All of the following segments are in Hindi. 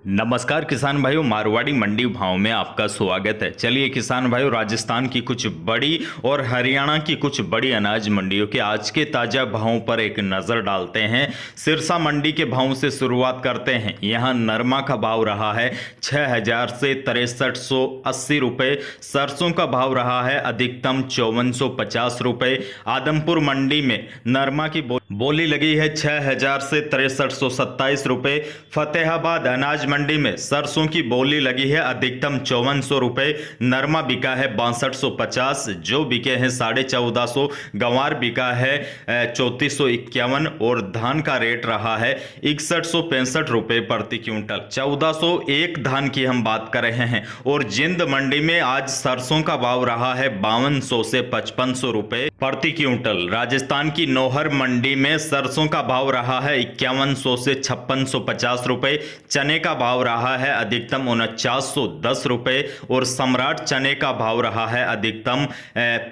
नमस्कार किसान भाइयों, मारवाड़ी मंडी भाव में आपका स्वागत है। चलिए किसान भाइयों, राजस्थान की कुछ बड़ी और हरियाणा की कुछ बड़ी अनाज मंडियों के आज के ताजा भावों पर एक नजर डालते हैं। सिरसा मंडी के भाव से शुरुआत करते हैं। यहां नरमा का भाव रहा है 6000 से 6380 रुपए। सरसों का भाव रहा है अधिकतम 5450 रुपए। आदमपुर मंडी में नरमा की बोली लगी है 6000 से 6327 रुपए। फतेहाबाद अनाज मंडी में सरसों की बोली लगी है अधिकतम 5400 रुपए। नरमा बिका है 6250, जो बिके हैं 1450। गंवार बिका है 3451 और धान का रेट रहा है 6165 रुपए प्रति क्विंटल। 1401 धान की हम बात कर रहे हैं। और जिंद मंडी में आज सरसों का भाव रहा है 5200 से 5500 रुपए प्रति क्विंटल। राजस्थान की नौहर मंडी में सरसों का भाव रहा है 5100 से 5650 रुपए। चने का भाव रहा है अधिकतम 4910 रुपए और सम्राट चने का भाव रहा है अधिकतम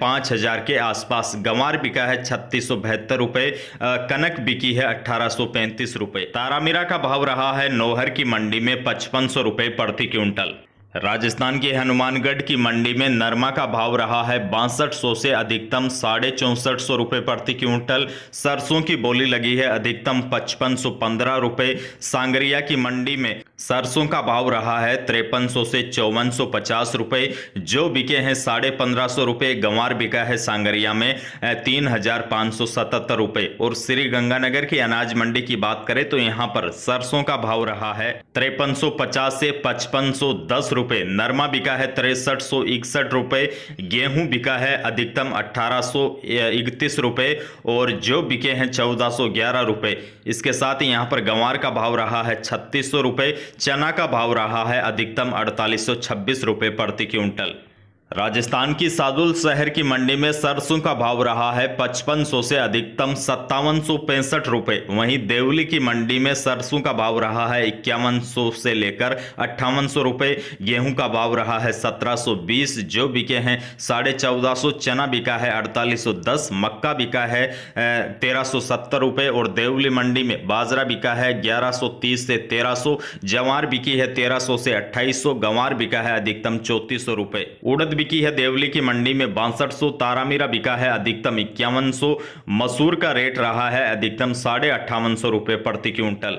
5000 के आसपास। गंवार बिका है 3672 रुपए। कनक बिकी है 1835 रुपए। तारामीरा का भाव रहा है नौहर की मंडी में 5500 रुपए प्रति क्विंटल। राजस्थान के हनुमानगढ़ की मंडी में नरमा का भाव रहा है 6200 से अधिकतम 6450 रुपए प्रति क्विंटल। सरसों की बोली लगी है अधिकतम 5515 रुपए। सांगरिया की मंडी में सरसों का भाव रहा है 5300 से 5450 रुपए, जो बिके हैं 1550 रुपए। गंवार बिका है सांगरिया में 3577 रुपए। और श्री गंगानगर की अनाज मंडी की बात करें तो यहाँ पर सरसों का भाव रहा है 5350 से 5510 रुपए। नरमा बिका है 6361 रुपए। गेहूं बिका है अधिकतम 1831 रुपए और जो बिके हैं 1411 रुपए। इसके साथ ही यहां पर गंवार का भाव रहा है 3600 रुपए। चना का भाव रहा है अधिकतम 4826 रुपए प्रति क्विंटल। राजस्थान की सादुल शहर की मंडी में सरसों का भाव रहा है 5500 से अधिकतम 5765 रुपए। वहीं देवली की मंडी में सरसों का भाव रहा है 5100 से लेकर 5800 रुपए। गेहूं का भाव रहा है 1720, जो बिके हैं 1450। चना बिका है 4810। मक्का बिका है 1370 रुपए। और देवली मंडी में बाजरा बिका है 1130 से 1300। जवार बिकी है 1300 से 2800। गंवार बिका है अधिकतम 3400 रुपए। उड़द बिकी है देवली की मंडी में 6200। तारामीरा बिका है अधिकतम 5100। मसूर का रेट रहा है अधिकतम 5850 रुपए प्रति क्विंटल।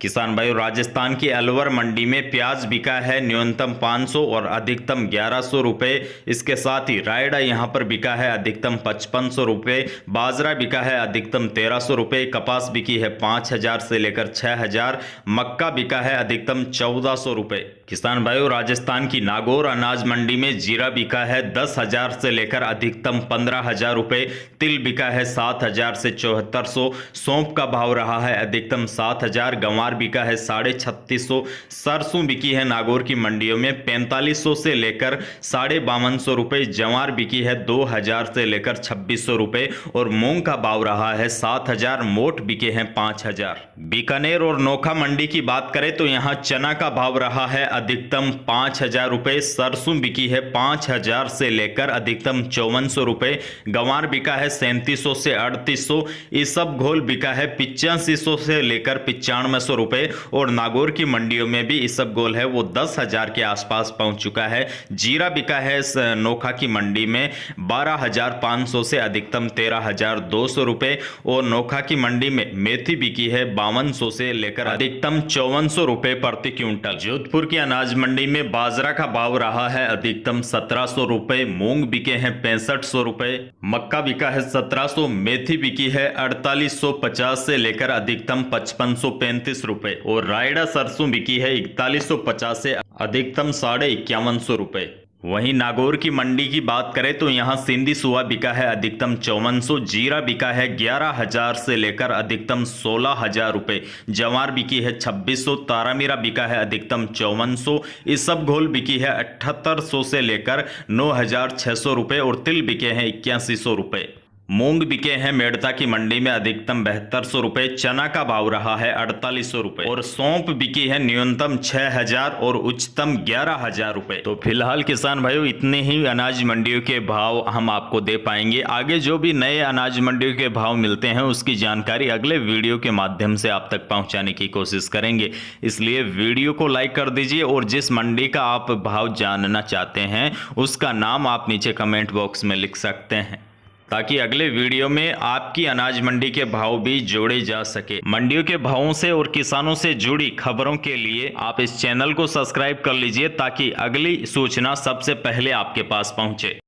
किसान भाई, राजस्थान की अलवर मंडी में प्याज बिका है न्यूनतम 500 और अधिकतम 1100 रुपए। इसके साथ ही रायडा यहां पर बिका है अधिकतम 5500 रुपए। बाजरा बिका है अधिकतम 1300 रुपए। कपास बिकी है 5000 से लेकर 6000। मक्का बिका है अधिकतम 1400 रुपए। किसान भाइयों, राजस्थान की नागौर अनाज मंडी में जीरा बिका है 10,000 से लेकर अधिकतम 15,000 रुपए। तिल बिका है 7,000 से 7400। सौंफ का भाव रहा है अधिकतम 7,000। गंवार बिका है 3650। सरसों बिकी है नागौर की मंडियों में 4500 से लेकर 5250 रुपए। जवार बिकी है 2000 से लेकर 2600 रुपए और मूंग का भाव रहा है 7000। मोट बिके हैं 5000। बीकानेर और नोखा मंडी की बात करें तो यहां चना का भाव रहा है अधिकतम 5000 रुपए। सरसों बिकी है 5000 से लेकर अधिकतम 5400 रुपए। गंवार बिका है 3700 से 3800। इसबगोल बिका है 8500 से लेकर 9500 रुपए। और नागौर की मंडियों में भी इसबगोल है वो 10,000 के आसपास पहुंच चुका है। जीरा बिका है नोखा की मंडी में 12,500 से अधिकतम 13,200 रुपए। और नोखा की मंडी में मेथी बिकी है 5200 से लेकर अधिकतम 5400 रुपए प्रति क्विंटल। जोधपुर की अनाज मंडी में बाजरा का भाव रहा है अधिकतम 1700 रुपए। मूंग बिके हैं 6500 रुपए। मक्का बिका है 1700। मेथी बिकी है 4850 से लेकर अधिकतम 5535 रुपए। और रायडा सरसों बिकी है 4150 से अधिकतम 5150 रुपए। वहीं नागौर की मंडी की बात करें तो यहां सिंधी सुहा बिका है अधिकतम 5400। जीरा बिका है 11,000 से लेकर अधिकतम 16,000 रुपए। जवार बिकी है 2600। तारामीरा बिका है अधिकतम 5400। इसबगोल बिकी है 7800 से लेकर 9600 रुपए। और तिल बिके हैं 8100 रुपए। मूंग बिके हैं मेड़ता की मंडी में अधिकतम 7200 रुपए, चना का भाव रहा है 4800 रुपए और सौंफ बिकी है न्यूनतम 6000 और उच्चतम 11000 रुपए। तो फिलहाल किसान भाइयों इतने ही अनाज मंडियों के भाव हम आपको दे पाएंगे। आगे जो भी नए अनाज मंडियों के भाव मिलते हैं उसकी जानकारी अगले वीडियो के माध्यम से आप तक पहुंचाने की कोशिश करेंगे, इसलिए वीडियो को लाइक कर दीजिए और जिस मंडी का आप भाव जानना चाहते हैं उसका नाम आप नीचे कमेंट बॉक्स में लिख सकते हैं, ताकि अगले वीडियो में आपकी अनाज मंडी के भाव भी जोड़े जा सके। मंडियों के भावों से और किसानों से जुड़ी खबरों के लिए आप इस चैनल को सब्सक्राइब कर लीजिए, ताकि अगली सूचना सबसे पहले आपके पास पहुंचे।